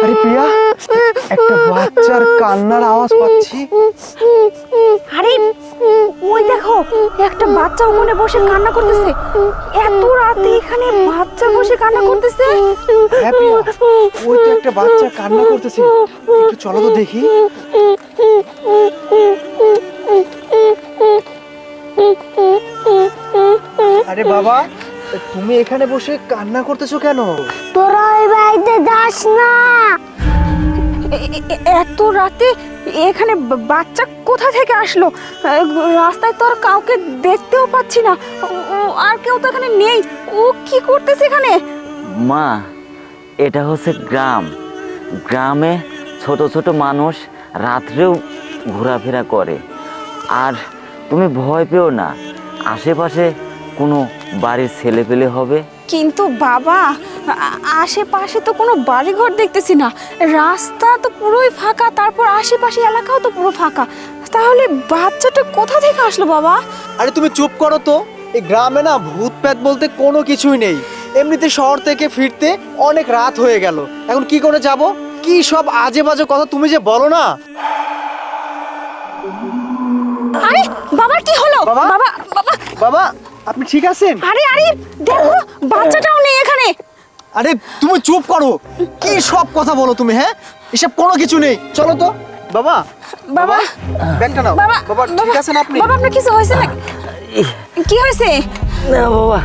আরে প্রিয়া, একটা বাচ্চার কান্নার আওয়াজ পাচ্ছি। আরে ওই দেখো, একটা বাচ্চা ওখানে বসে কান্না করতেছে। এত রাতে এখানে বাচ্চা বসে কান্না করতেছে। হ্যাঁ প্রিয়া, ওই তো একটা বাচ্চা কান্না করতেছে, একটু চলো তো দেখি। আরে বাবা, তুমি এখানে বসে কান্না করতেছো কেন? তোরা ওই বাড়িতে যাস না। এত রাতে এখানে বাচ্চা কোথা থেকে আসলো? রাস্তায় তো আর কাউকে দেখতেও পাচ্ছি না, আর কেউ তো এখানে নেই। ও কি করতেছে এখানে? মা, এটা হচ্ছে গ্রাম। গ্রামে ছোট ছোট মানুষ রাত্রেও ঘোরাফেরা করে। আর তুমি ভয় পেও না, আশেপাশে কোনো বাড়ির ছেলে পেলে হবে। কিন্তু বাবা, আশেপাশে তো কোনো বাড়িঘর দেখতেছি না, রাস্তা তো পুরোই ফাঁকা, তারপর আশেপাশে এলাকাও তো পুরো ফাঁকা। তাহলে বাচ্চাটা কোথা থেকে আসলো বাবা? আরে তুমি চুপ করো তো। এই গ্রামে না ভূত প্রেত বলতে কোনো কিছুই নেই। এমনিতে শহর থেকে ফিরতে অনেক রাত হয়ে গেল, এখন কি করে যাব? কি সব আজে বাজে কথা তুমি যে বলো না। আরে বাবা, কি হলো? বাবা? বাবা বাবা বাবা, আপনি ঠিক আছেন? আরে আরে দেখো, বাচ্চাটাও নেই এখানে। আরে তুমি চুপ করো, কি সব কথা বলো তুমি? হ্যাঁ, এসব কোনো কিছু নেই, চলো তো। বাবা, বাবা, ব্যাগটা নাও। বাবা, বাবা ঠিক আছেন আপনি? বাবা, আপনার কিছু হয়েছে না? কি হয়েছে? না বাবা,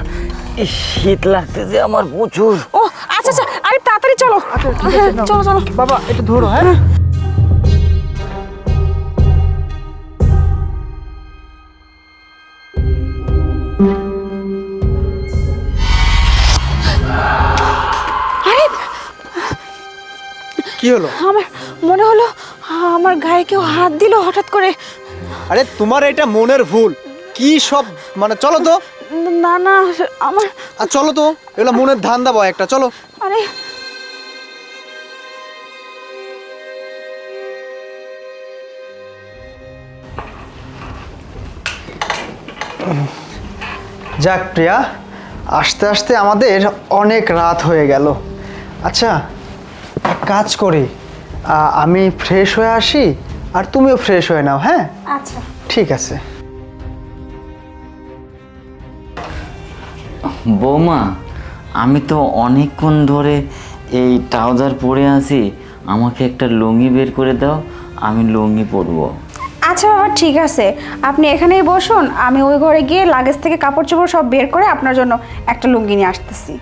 এই শীত লাগতেছে আমার প্রচুর। ও আচ্ছা আচ্ছা, আরে তাড়াতাড়ি চলো। আচ্ছা, ঠিক আছে, হ্যাঁ, নাও। চলো চলো। বাবা একটু ধরো। হ্যাঁ, আরে কি হলো? আমার মনে হলো আমার গায়ে কেউ হাত দিল হঠাৎ করে। আরে তোমার এটা মনের ভুল। কি সব মানে, চলো তো। না না, আমার আর চলো তো, এগুলো মনের ধান্দা বয় একটা, চলো। আরে যাক প্রিয়া, আস্তে আস্তে আমাদের অনেক রাত হয়ে গেল। আচ্ছা, এক কাজ করি, আমি ফ্রেশ হয়ে আসি, আর তুমিও ফ্রেশ হয়ে নাও। হ্যাঁ আচ্ছা। ঠিক আছে। বৌমা, আমি তো অনেকক্ষণ ধরে এই ট্রাউজার পরে আছি, আমাকে একটা লুঙ্গি বের করে দাও, আমি লুঙ্গি পরবো। আচ্ছা বাবা, ঠিক আছে, আপনি এখানেই বসুন, আমি ওই ঘরে গিয়ে লাগেজ থেকে কাপড় চোপড় সব বের করে আপনার জন্য একটা লুঙ্গি নিয়ে আসতেছি।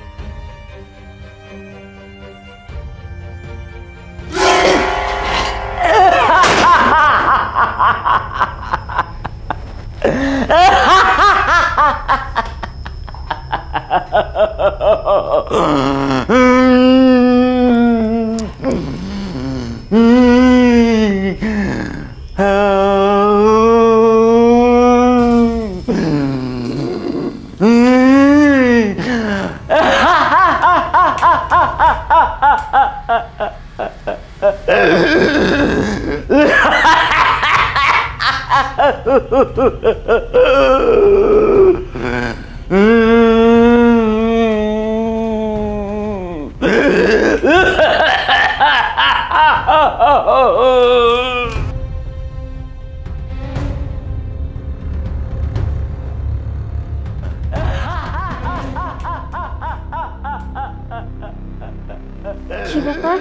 কি ব্যাপার,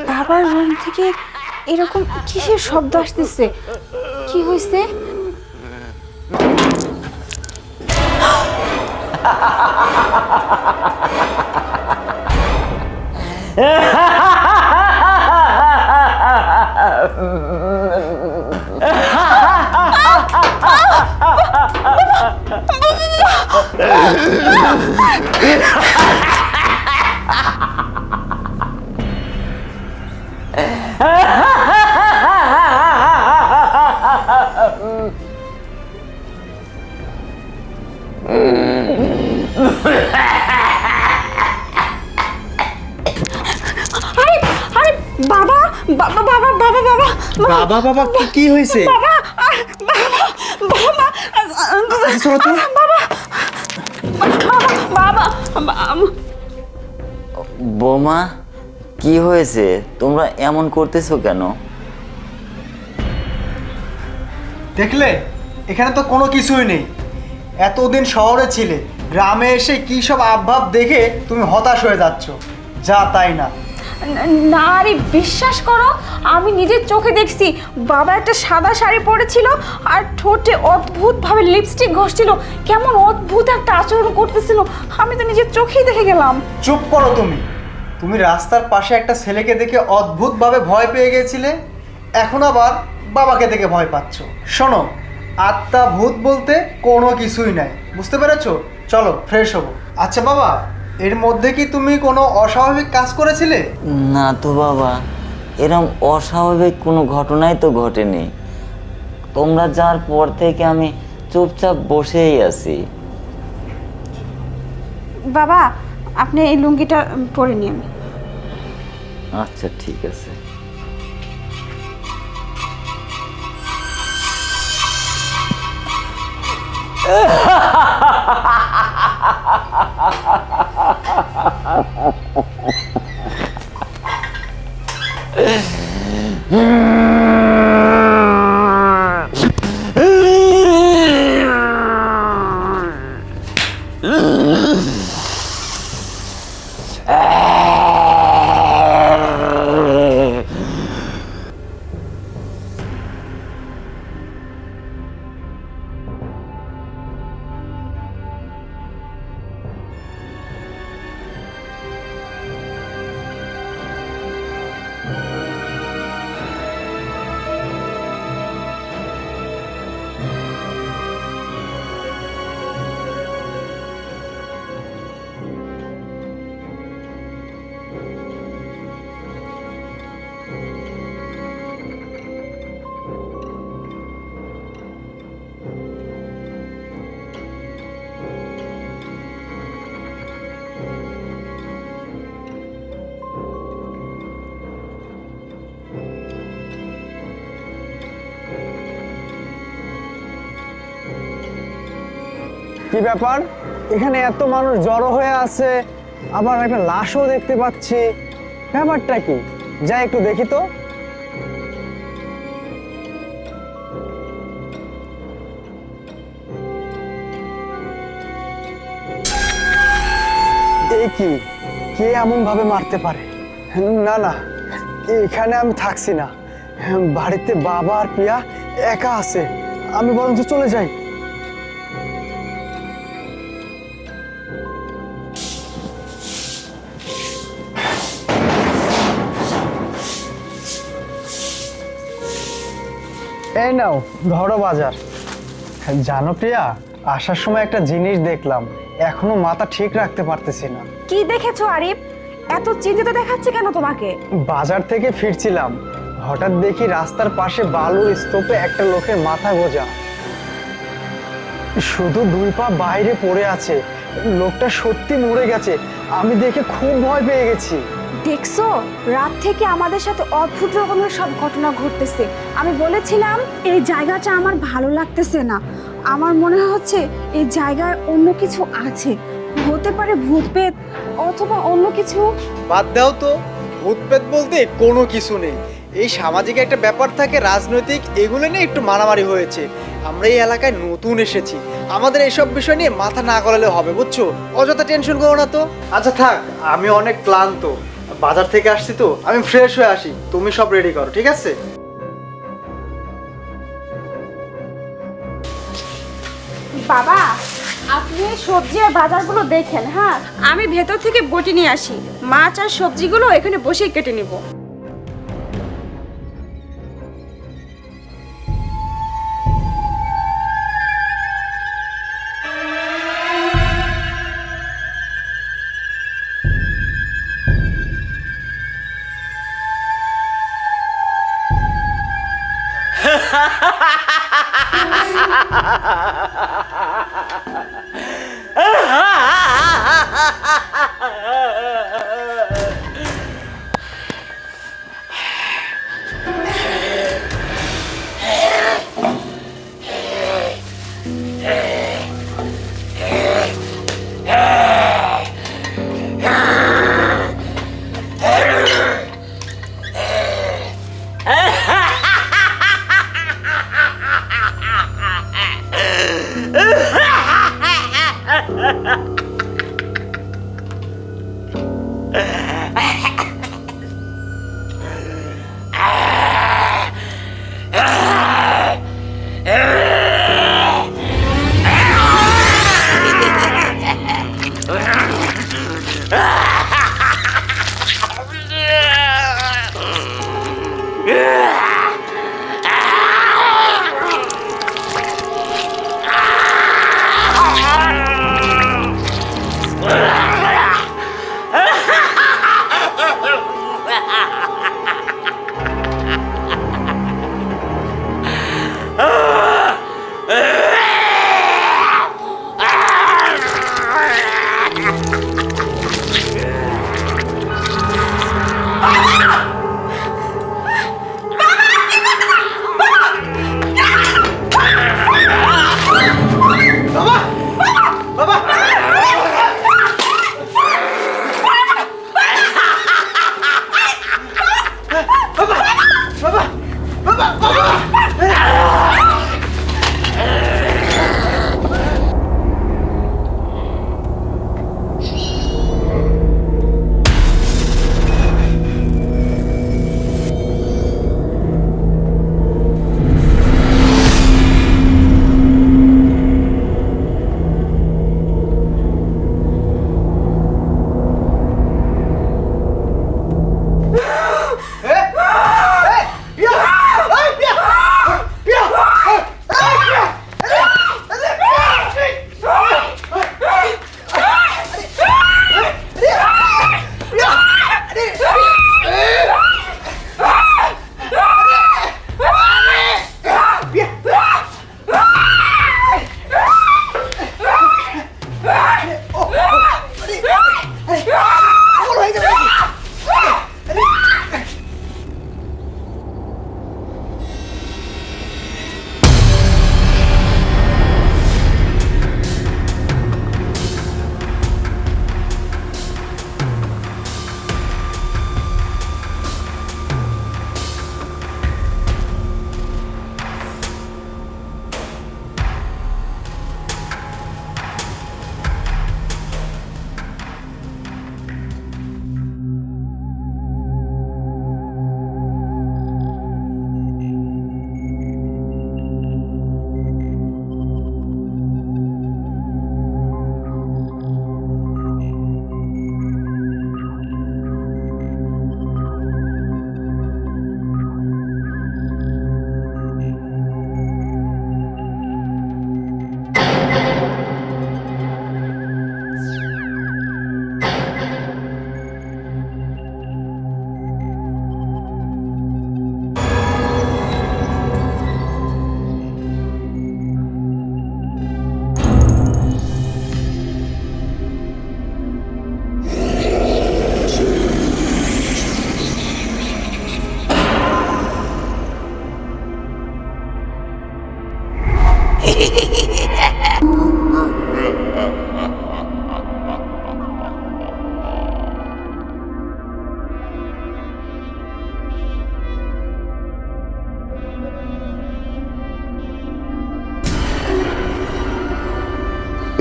বাবার রুম থেকে এরকম কিসের শব্দ আসতেছে? কি হয়েছে? আরে আরে বাবা, বাবা বাবা বাবা বাবা বাবা বাবা, কি হয়েছে? বাবা, বাবা বাবা, চলো তো। বাবা বাবা বাবা, বৌমা, কি হয়েছে? তোমরা এমন করতেছো কেন? দেখলে এখানে তো কোনো কিছুই নেই। এতদিন শহরে ছিলে, গ্রামে এসে কি সব আবভাব দেখে তুমি হতাশ হয়ে যাচ্ছ। যা তাই না। না আরে বিশ্বাস করো, আমি নিজের চোখে দেখছি বাবা একটা সাদা শাড়ি পরেছিল আর ঠোঁটে অদ্ভুতভাবে লিপস্টিক ঘষছিল, কেমন অদ্ভুত একটা আচরণ করতেছিল, আমি তো নিজের চোখেই দেখে গেলাম। চুপ করো তুমি। তুমি রাস্তার পাশে একটা ছেলেকে দেখে অদ্ভুতভাবে ভয় পেয়ে গিয়েছিলে, এখন আবার বাবাকে দেখে ভয় পাচ্ছ। শোনো, আত্মা ভূত বলতে কোনো কিছুই নাই, বুঝতে পেরেছো? চলো ফ্রেশ হবো। আচ্ছা বাবা, এর মধ্যে কি তুমি কোনো অস্বাভাবিক কাজ করেছিলে? না তো বাবা, এরম অস্বাভাবিক কোনো ঘটনাই তো ঘটেনি। তোমরা যাওয়ার পর থেকে আমি চুপচাপ বসেই আছি। বাবা আপনি এই লুঙ্গিটা পরে নিন। আচ্ছা ঠিক আছে। কি ব্যাপার, এখানে এত মানুষ জড়ো হয়ে আছে, আবার একটা লাশও দেখতে পাচ্ছি। ব্যাপারটা কি? যাই একটু দেখি তো। এই কি, কে এমন ভাবে মারতে পারে? না না, এখানে আমি থাকছি না। বাড়িতে বাবা আর প্রিয়া একা আছে, আমি বরঞ্চ চলে যাই। এই নাও, ধরো বাজার। জানো প্রিয়া, আসার সময় একটা জিনিস দেখলাম, এখনো মাথা ঠিক রাখতে পারতেছি না। কি দেখেছো আরিফ? এত চিন্তিত দেখাচ্ছে কেন তোমাকে? বাজার থেকে ফিরছিলাম, হঠাৎ দেখি রাস্তার পাশে বালুর স্তূপে একটা লোকের মাথা গোঁজা, শুধু 2 পা বাইরে পড়ে আছে। লোকটা সত্যি মরে গেছে। আমি দেখে খুব ভয় পেয়ে গেছি। দেখছো, রাত থেকে আমাদের সাথে অদ্ভুত রকমের সব ঘটনা ঘটতেছে। আমি বলেছিলাম এই জায়গাটা আমার ভালো লাগতেছে না। আমার মনে হচ্ছে এই জায়গায় অন্য কিছু আছে, হতে পারে ভূত পেত অথবা অন্য কিছু। বাদ দাও তো, ভূত প্রেত বলতে কোনো কিছু নেই। এই সামাজিক একটা ব্যাপার থাকে, রাজনৈতিক, এগুলো নিয়ে একটু মারামারি হয়েছে। আমরা এই এলাকায় নতুন এসেছি, আমাদের এইসব বিষয় নিয়ে মাথা না গলালে হবে, বুঝছো? অযথা টেনশন করো না তো। আচ্ছা থাক, আমি অনেক ক্লান্ত, বাজার থেকে আসছি তো, আমি ফ্রেশ হয়ে আসি। তুমি সব রেডি করো, ঠিক আছে? বাবা আপনি সবজি আর বাজারগুলো দেখেন, হ্যাঁ আমি ভেতর থেকে বটি নিয়ে আসি। মাছ আর সবজিগুলো এখানে বসেই কেটে নিব।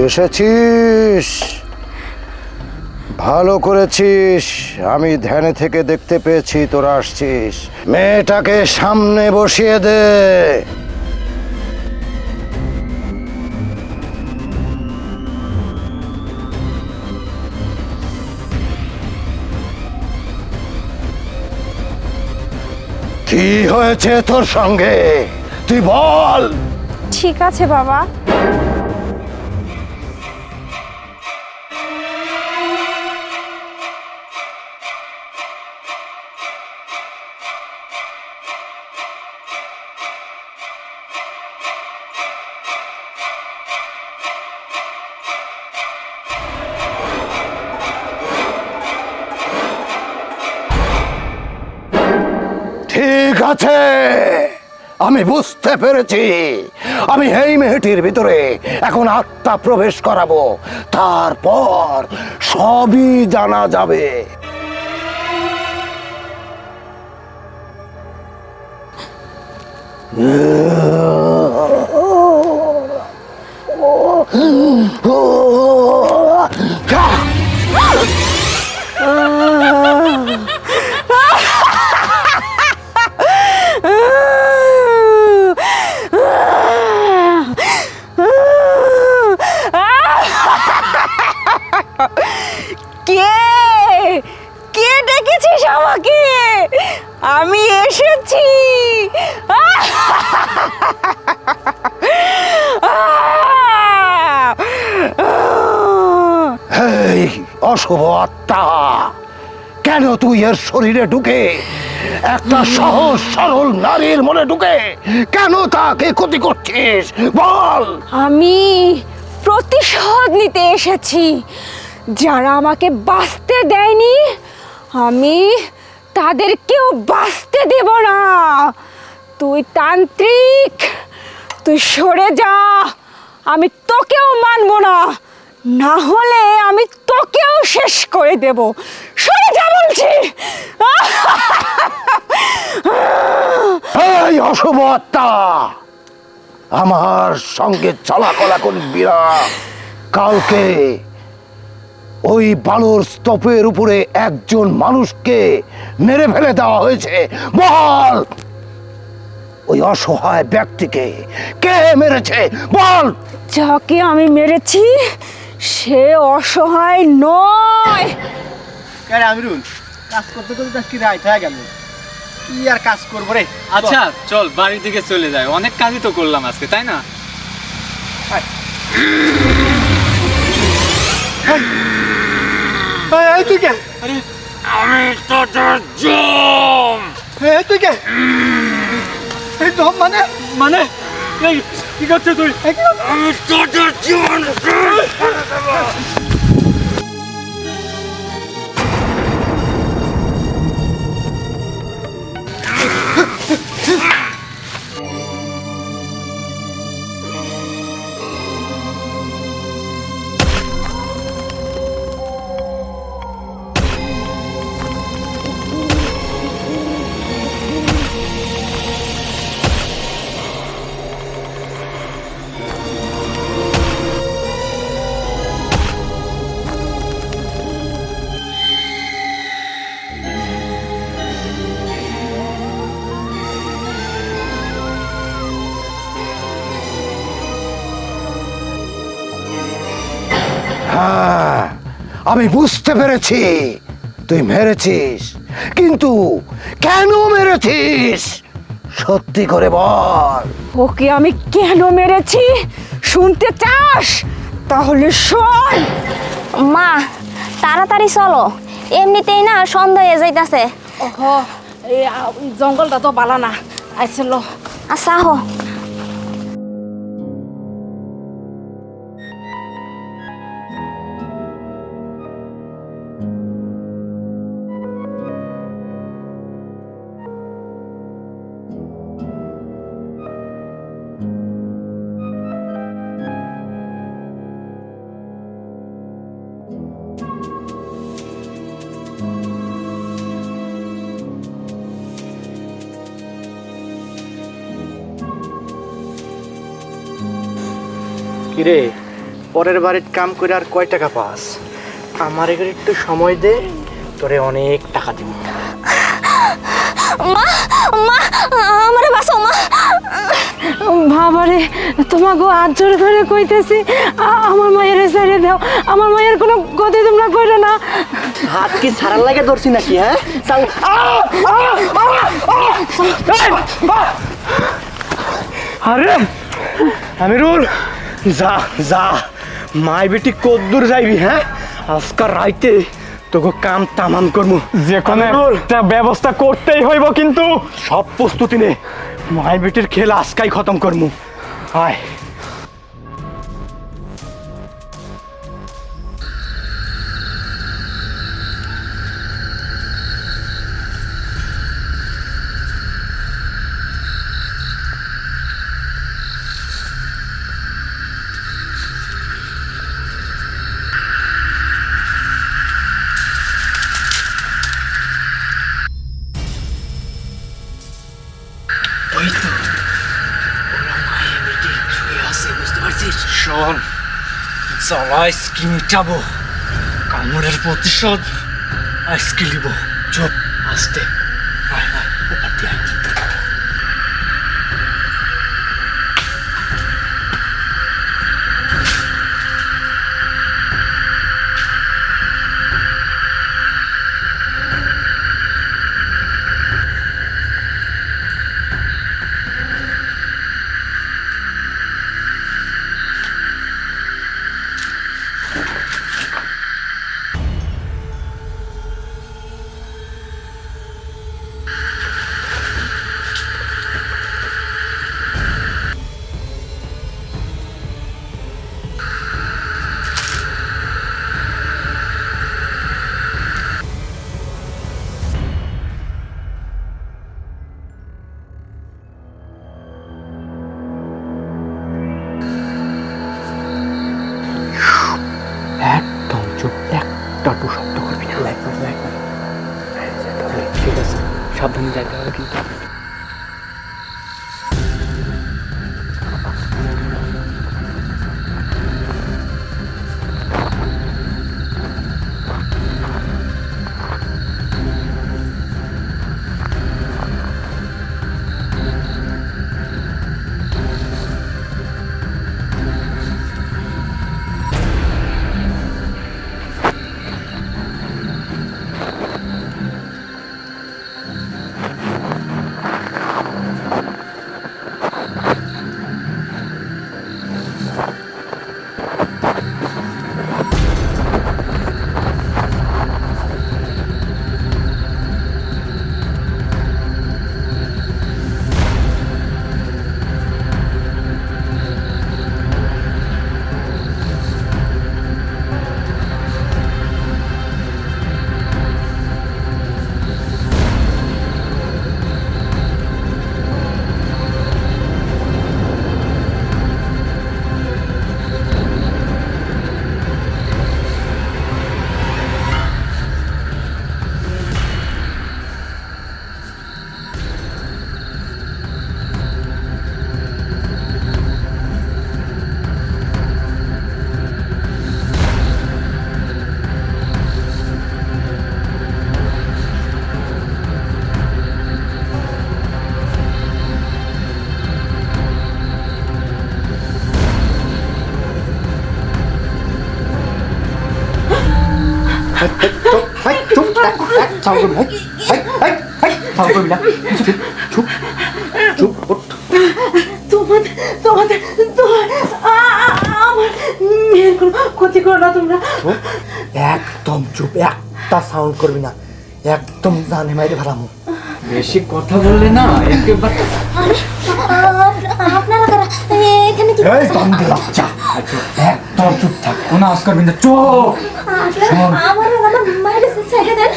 এসেছিস, ভালো করেছিস। আমি ধ্যানে থেকে দেখতে পেয়েছি তোরা আসছিস। মেয়েটাকে সামনে বসিয়ে দে। কি হয়েছে তোর সঙ্গে তুই বল। ঠিক আছে বাবা। ঠিক আছে, আমি বুঝতে পেরেছি। আমি এই মেয়েটির ভিতরে এখন আত্মা প্রবেশ করাবো, তারপর সবই জানা যাবে। কে কে ডেকেছিস আমাকে? আমি এসেছি। এই অশুভ আত্মা, কেন তুই এর শরীরে ঢুকে একটা সহজ সরল নারীর মনে ঢুকে কেন তাকে ক্ষতি করছিস বল। আমি প্রতিশোধ নিতে এসেছি। যারা আমাকে বাঁচতে দেয়নি, আমি তাদেরকেও বাঁচতে দেব না। তুই তান্ত্রিক, তুই সরে যা। আমি তোকেও মানব না, না হলে আমি তোকেও শেষ করে দেব। সরে যা বলছি। এই অশুভ আত্মা, আমার সঙ্গে চলাকলা করবি না। কালকে ওই বালুর স্তূপের উপরে একজন মানুষকে মেরে ফেলে দেওয়া হয়েছে। বল, ওই অসহায় ব্যক্তিকে কে মেরেছে বল। যাকে আমি মেরেছি সে অসহায় নয়। আরে আমিরুল, কাজ করতে করতে আজকে রাত হয়ে গেল, কি আর কাজ করবো রে। আচ্ছা চল বাড়ির দিকে চলে যাই, অনেক কাজই তো করলাম আজকে, তাই না? তুই কে? আরে আমি তোদের জম। তুই কে এই জম মানে মানে এই কি করছিস তুই? আমি তোদের জীবন শেষ করে দেবো। হ্যাঁ, আমি বুঝতে পেরেছি তুই মেরেছিস, কিন্তু কেন মেরেছিস সত্যি করে বল। ওকে আমি কেন মেরেছি শুনতে চাস? তাহলে শোন। মা তাড়াতাড়ি চলো, এমনিতেই না সন্ধ্যা হয়ে যাইতাছে। ওহো, এই জঙ্গলটা তো বালা না। আচ্ছা লো। আচ্ছা হো। কিরে, পরের বাড়ির কাম করে আর কয় টাকা পাস? আমার এখানে একটু সময় দে, তোরে অনেক টাকা দিব। মা মা আমারে বাঁচাও মা। বাবারে, তোমাকে আজ জোর করে কইতেছি আমার মায়ের ছেড়ে দাও। আমার মায়ের কোনো গতি তোমরা কইরো না। হাত কি সারার লাগে ধরছি নাকি? হ্যাঁ, আরে আমিরুল, যা যা, মাই বেটি কদ্দুর যাইবি? হ্যাঁ, আজকাল রাইতে তোকে কাম তামাম করবো। যে কোনো একটা ব্যবস্থা করতেই হইব, কিন্তু সব প্রস্তুতি নে। মাই বেটির খেলা আজকাই খতম করবো। আয়। শোন, জ্বালা আজকে মিটাবো, কামড়ের প্রতিশোধ আজকে নিব। চুপ, আস্তে আয় আয়, ওপার দিয়ে আয়। একদম চুপ, একটা টু শব্দ করবি না। ঠিক আছে, সাবধানে যাইতে হবে কিন্তু। সাউন্ড করবি সাউন্ড করবি না চুপ চুপ ওঠ। তোমাদের আমার মেয়ের কোনো ক্ষতি করো না তোমরা। একদম চুপ, একটা সাউন্ড করবি না, একদম জানে মাইরে ফেলামু। বেশি কথা বললে না একেবারে আপনারা কারা এখানে কি এই বান্দর বাচ্চা, একদম চুপ থাক, কোনো আওয়াজ করবি না, চুপ। আমার মায়ের ছেড়ে দেন।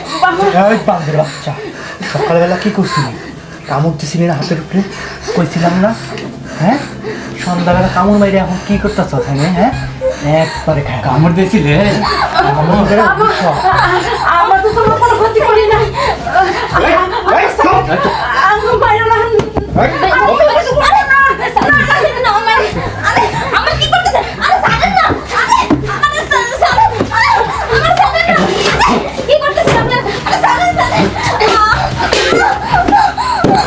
এই বান্দর বাচ্চা, সকালবেলা কি করছিলি? কামড় দিছিলি না হাতের উপরে? কইছিলাম না? হ্যাঁ, সন্ধ্যাবেলা কামড় মাইরে এখন কি করতেছ? হ্যাঁ, একবারে কামড় দিয়েছিলে? আমার তো তোমার কোনো ক্ষতি করি নাই। আমার মায়ের না আমার কি করতেছে? আরে ছাড়েন না। আরে ছাড়েন। কি করতেছেন আপনি? আরে ছাড়েন।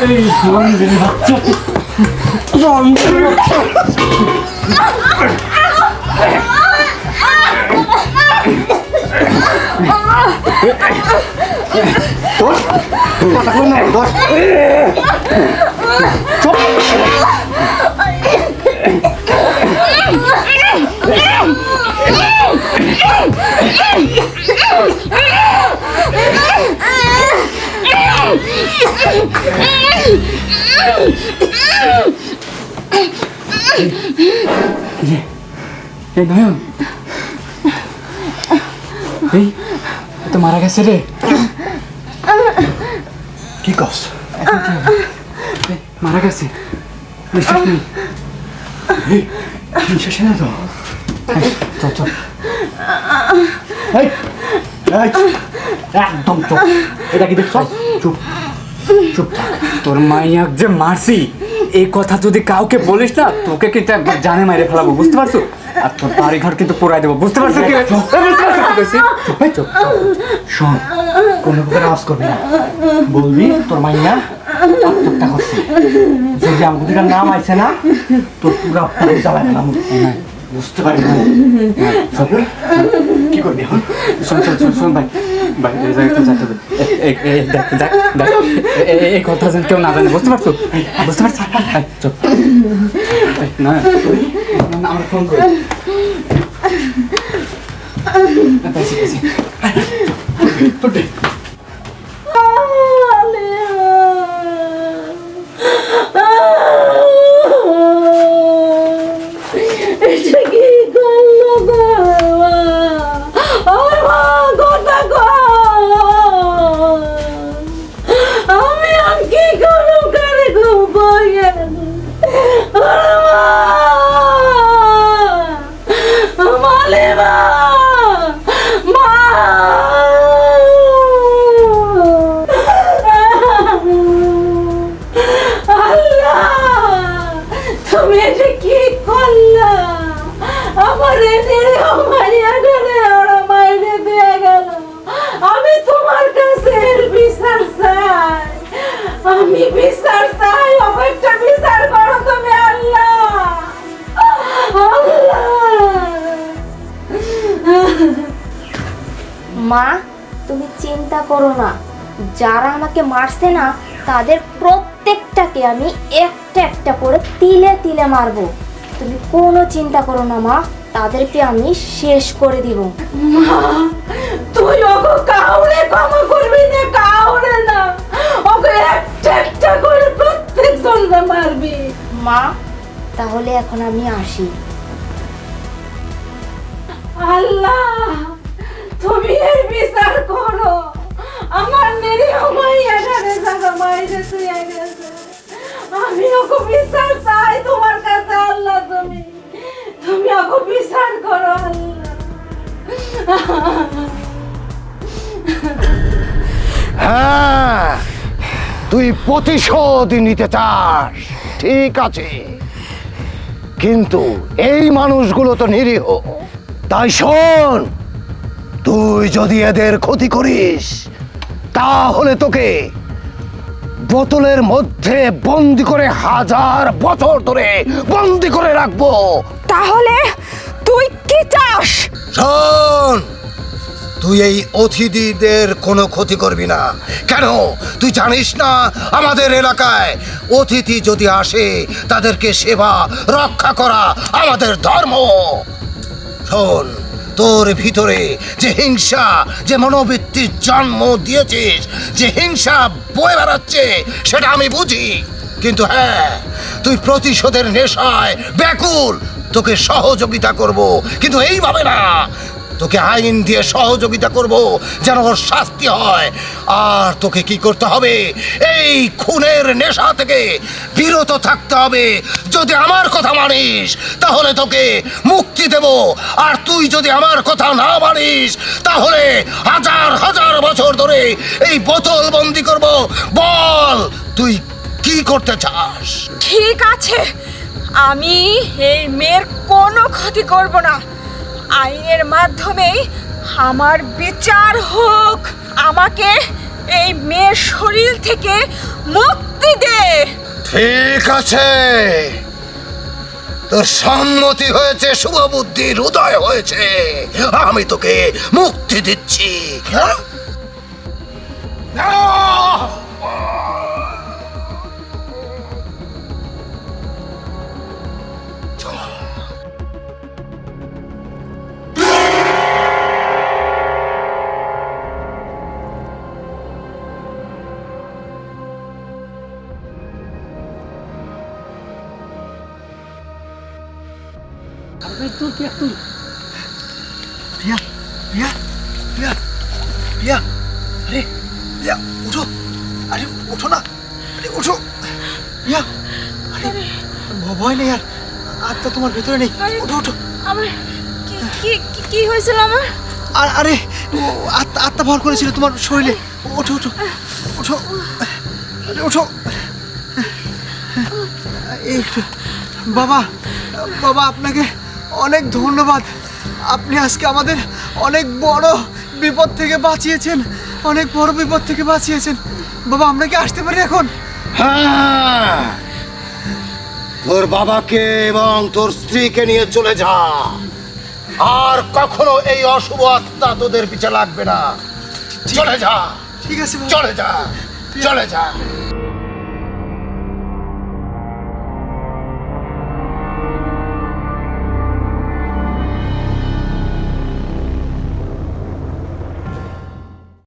এই বান্দির বাচ্চা, এই নয়ন, এই এ তো মারা গেছে রে। কি কস? মারা গেছে, নিশ্বাস নেই। নিঃশ্বাস না তো। চল চল, এই একদম চুপ। এটা কি দেখছ? চুপ চুপ থাক। তোর মাইয়াক যে মারছি এই কথা যদি কাউকে বলিস না, তোকে কিন্তু একবার জানে মাইরে ফেলাবো, বুঝতে পারছো? আর তোর বাড়ি ঘর কিন্তু পোড়াই দেবো, বুঝতে পারছো কি? বুঝতে পারছো কি কইছি? চুপ চুপ। শোন, কোনো প্রকার আওয়াজ করবি না, বলবি তোর মাইয়া আত্মহত্যা করছে। যদি আমার দুটা নাম আইছে না, তোর পুরা পানি জ্বালায় ফেলাম। বুঝতে পারি না কি করবি এখন? শোন ভাই, ভাই এই জায়গাটা যাইতে হবে। দেখ এই কথা যেন কেউ না জানে, বুঝতে পারছো? বুঝতে পারছো? চল না, আমার ফোন করে এটা কি করলো গো? আমার মা কথা কও। আমি আর কি করব? কারে গো বইয়ের মালেমা মা। আল্লাহ, তুমি এটা কি করলা? আমার ওরা মাইরে দিয়ে গেল। আমি তোমার কাছে এর বিচার চাই, আমি বিচার চাই। একটা বিচার করো তুমি আল্লাহ। মা, তুমি চিন্তা করো না, যারা আমাকে মারছে না তাদের প্রত্যেকটাকে আমি একটা একটা করে তিলে তিলে মারবো। তুমি কোনো চিন্তা করো না মা, তাদেরকে আমি শেষ করে দিব। মা, তুই ওকে কাউরে ক্ষমা করবি না, কাউরে না। ওকে একটা একটা করে প্রত্যেক জনকে মারবি। মা, তাহলে এখন আমি আসি। আল্লাহ, তুমি এর বিচার করো। আমার নিরীহ মাইয়া ঘরে যারা মাইরে শুয়ে গেছে, আমি ওকে বিচার চাই তোমার কাছে আল্লাহ। তুমি ওকে বিচার করো আল্লাহ। হ্যাঁ, তুই প্রতিশোধ নিতে চাস, ঠিক আছে, কিন্তু এই মানুষগুলো তো নিরীহ। তাই শোন, তুই যদি এদের ক্ষতি করিস তাহলে তোকে বোতলের মধ্যে বন্দি করে 1000 বছর ধরে বন্দি করে রাখবো। তাহলে তুই কি চাস? শোন, তুই এই অতিথিদের কোনো ক্ষতি করবি না। কেন তুই জানিস না আমাদের এলাকায় অতিথি যদি আসে তাদেরকে সেবা রক্ষা করা আমাদের ধর্ম। শোন, তোর ভিতরে যে হিংসা, যে মনোবৃত্তির জন্ম দিয়েছিস, যে হিংসা বয়ে বেড়াচ্ছে সেটা আমি বুঝি। কিন্তু হ্যাঁ, তুই প্রতিশোধের নেশায় ব্যাকুল। তোকে সহযোগিতা করব, কিন্তু এইভাবে না। তোকে আইন দিয়ে সহযোগিতা করব যেন ওর শাস্তি হয়। আর তোকে কি করতে হবে? এই খুনের নেশা থেকে বিরত থাকতে হবে। যদি আমার কথা মানিস তাহলে তোকে মুক্তি দেব, আর তুই যদি আমার কথা না মানিস তাহলে হাজার হাজার বছর ধরে এই বোতল বন্দি করব। বল তুই কি করতে চাস? ঠিক আছে, আমি এই মেয়ের কোনো ক্ষতি করব না। আইনের মাধ্যমেই আমার বিচার হোক। আমাকে এই মেয়ের শরীর থেকে মুক্তি দে। ঠিক আছে, তোর সম্মতি হয়েছে, শুভ বুদ্ধির উদয় হয়েছে। আমি তোকে মুক্তি দিচ্ছি। হ্যাঁ? প্রিয়া, প্রিয়া, প্রিয়া, প্রিয়া, আরে প্রিয়া, উঠো, আরে উঠো না, আরে উঠো, প্রিয়া, আরে ভয় নেই আর, আত্মা তোমার ভেতরে নেই, উঠো উঠো। আমার কি হয়েছিল আমার? আর আরে আত্মা আত্মা ভর করেছিল তোমার শরীরে। ওঠো ওঠো ওঠো, আরে ওঠো। এই একটু। বাবা, বাবা আপনাকে অনেক ধন্যবাদ। আপনি আজকে আমাদের অনেক বড় বিপদ থেকে বাঁচিয়েছেন, অনেক বড় বিপদ থেকে বাঁচিয়েছেন। বাবা আমরা কি আসতে পারি এখন? হ্যাঁ, তোর বাবাকে এবং তোর স্ত্রীকে নিয়ে চলে যা। আর কখনো এই অশুভ আত্মা তোদের পিছে লাগবে না। চলে যা, ঠিক আছে বাবা। চলে যা, চলে যা।